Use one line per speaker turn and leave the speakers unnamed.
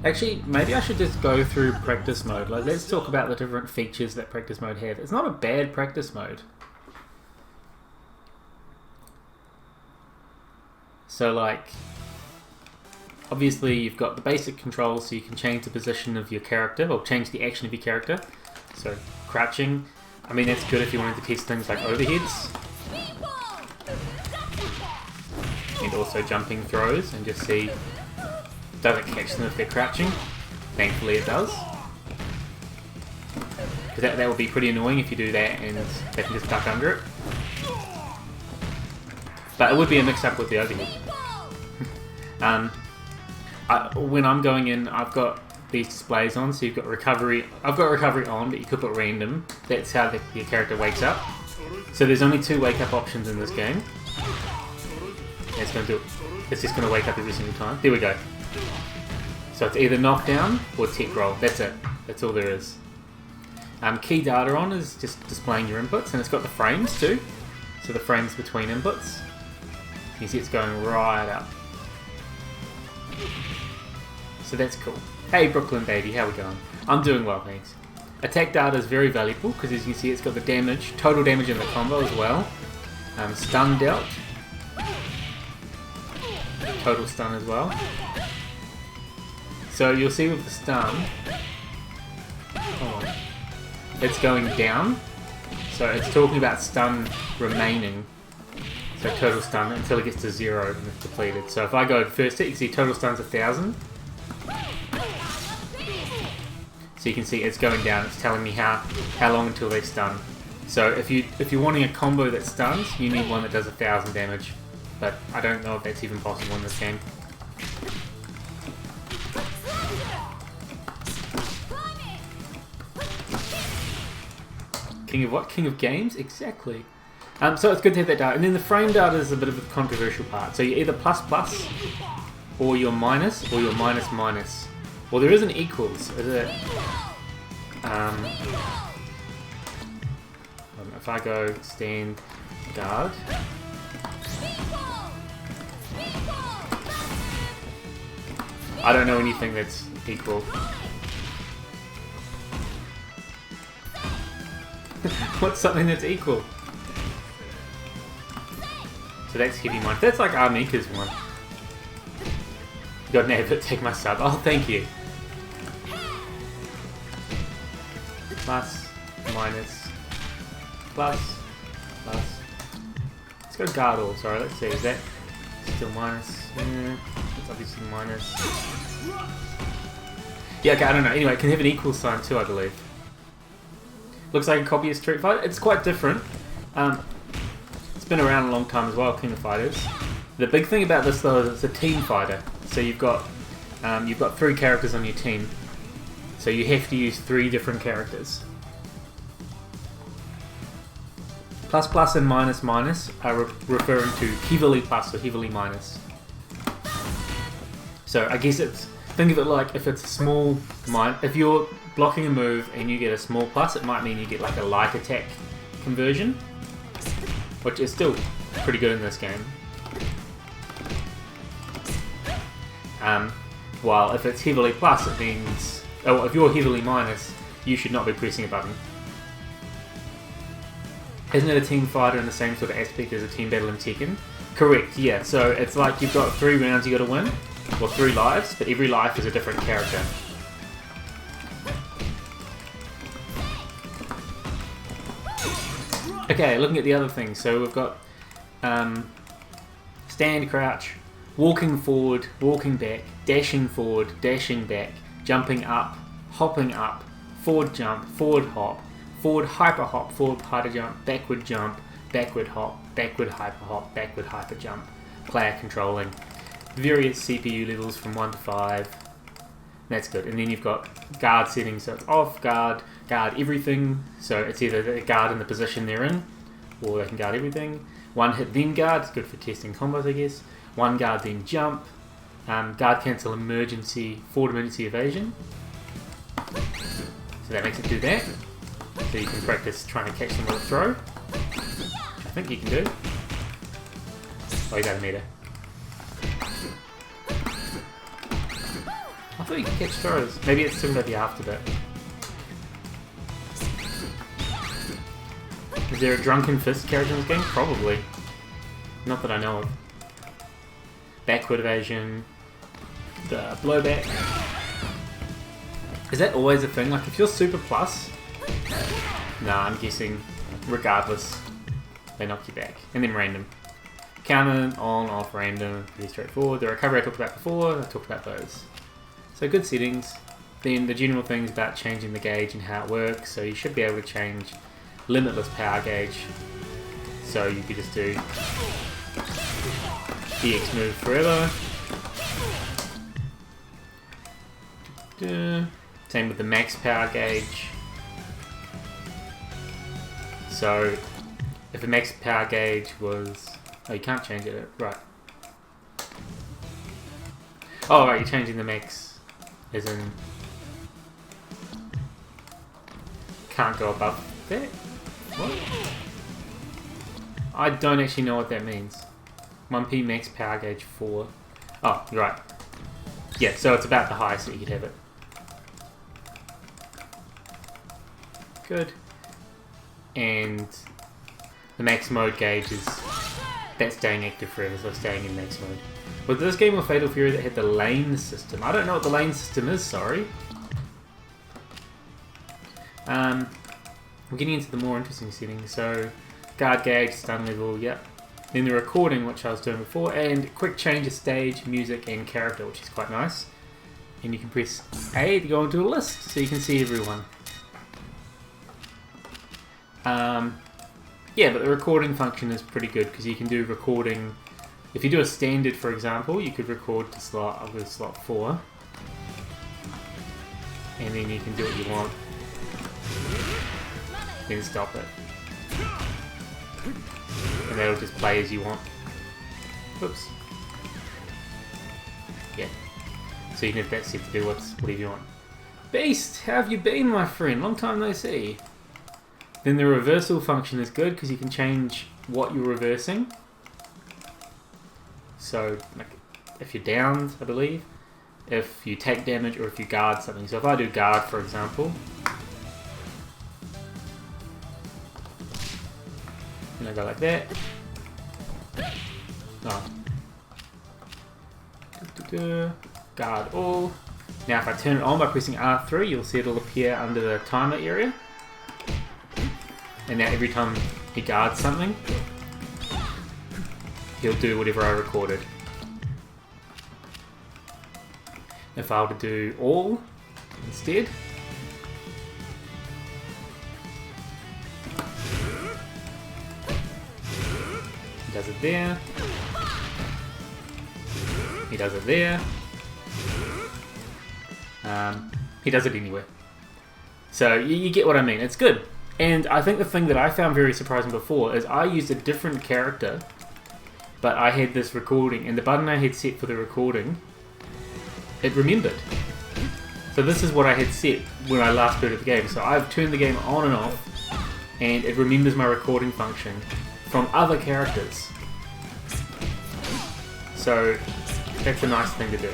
Actually, maybe I should just go through practice mode. Like, let's talk about the different features that practice mode have. It's not a bad practice mode. So, like, obviously you've got the basic controls, so you can change the position of your character, or change the action of your character. So, crouching. I mean, that's good if you wanted to test things like overheads. And also jumping throws, and just see, does it catch them if they're crouching? Thankfully it does. Because that would be pretty annoying if you do that and they can just duck under it. But it would be a mix-up with the overhead. When I'm going in, I've got these displays on, so you've got recovery. I've got recovery on, but you could put random. That's how your character wakes up. So there's only 2 wake-up options in this game. It's going to do it. It's just going to wake up every single time. There we go. So it's either knockdown or tech roll. That's it. That's all there is. Key data on is just displaying your inputs, and it's got the frames too. So the frames between inputs. You can see it's going right up. So that's cool. Hey Brooklyn baby, how we going? I'm doing well, thanks. Attack data is very valuable because as you can see it's got the damage, total damage in the combo as well. Stun dealt. Total stun as well. So you'll see with the stun, it's going down. So it's talking about stun remaining. So total stun until it gets to 0 and it's depleted. So if I go first hit, you can see total stun's 1,000. So you can see it's going down. It's telling me how long until they stun. So if you're wanting a combo that stuns, you need one that does 1,000 damage. But I don't know if that's even possible in this game. King of what? King of games? Exactly. So it's good to have that data. And then the frame data is a bit of a controversial part. So you're either plus plus, or you're minus, or you're minus minus. Well, there isn't equals, is it? If I go stand guard. I don't know anything that's equal. What's something that's equal? So that's heavy mine. That's like Armika's one. Got an advert, take my sub. Oh, thank you. Plus, minus, plus, plus. Let's go guard all. Sorry, let's see. Is that still minus? It's obviously minus. Yeah, okay, I don't know. Anyway, it can have an equal sign too, I believe. Looks like a copy of Street Fighter. It's quite different. It's been around a long time as well, King of Fighters. The big thing about this though is it's a team fighter. So you've got 3 characters on your team. So you have to use 3 different characters. Plus plus and minus minus are referring to heavily plus or heavily minus. So I guess think of it like if it's a small if you're blocking a move and you get a small plus, it might mean you get like a light attack conversion, which is still pretty good in this game. While if it's heavily plus, it means if you're heavily minus, you should not be pressing a button. Isn't it a team fighter in the same sort of aspect as a team battle in Tekken? Correct, yeah. So it's like you've got 3 rounds you got to win, or 3 lives, but every life is a different character. Okay, looking at the other things. So we've got stand, crouch, walking forward, walking back, dashing forward, dashing back, jumping up, hopping up, forward jump, forward hop, forward hyper hop, forward hyper jump, backward hop, backward hyper hop, backward hyper jump. Player controlling. Various CPU levels from 1 to 5. That's good. And then you've got guard settings, so it's off, guard everything. So it's either they guard in the position they're in, or they can guard everything. 1 hit then guard, it's good for testing combos I guess. 1 guard then jump. Guard cancel emergency, forward emergency evasion. So that makes it do that. So you can practice trying to catch them with a throw, which I think you can do. Oh, you got a meter. thought you could catch throws. Maybe it's talking about the after bit. Is there a drunken fist character in this game? Probably. Not that I know of. Backward evasion. The blowback. Is that always a thing? Like if you're super plus? Nah, I'm guessing regardless they knock you back. And then random. Counter, on, off, random, pretty straightforward. The recovery I talked about before, I talked about those. So good settings. Then the general things about changing the gauge and how it works. So you should be able to change limitless power gauge. So you could just do DX move forever. Same with the max power gauge. So if the max power gauge was... Oh, you can't change it, right. Oh, right, you're changing the max as in... Can't go above that? What? I don't actually know what that means. 1p max power gauge 4. Oh, you're right. Yeah, so it's about the highest that you could have it. Good. And the max mode gauge is that's staying active forever, so staying in max mode. With this game or Fatal Fury that had the lane system. I don't know what the lane system is, sorry. We're getting into the more interesting settings. So guard gauge, stun level, yep. Then the recording, which I was doing before, and quick change of stage, music, and character, which is quite nice. And you can press A to go into a list, so you can see everyone. Yeah, but the recording function is pretty good because you can do recording. If you do a standard, for example, you could record to slot. I'll go to slot 4, and then you can do what you want. Then stop it, and that'll just play as you want. Oops. Yeah. So you can have that set to do whatever you want. Beast, how have you been, my friend? Long time no see. Then the reversal function is good because you can change what you're reversing. So, like, if you're downed, I believe, if you take damage or if you guard something. So if I do guard, for example, and I go like that. Oh. Guard all. Now if I turn it on by pressing R3, you'll see it'll appear under the timer area. And now every time he guards something, he'll do whatever I recorded. If I were to do all instead, he does it there, he does it there, he does it anywhere. So you get what I mean, it's good. And I think the thing that I found very surprising before is I used a different character, but I had this recording, and the button I had set for the recording, it remembered. So this is what I had set when I last booted the game. So I've turned the game on and off, and it remembers my recording function from other characters. So that's a nice thing to do.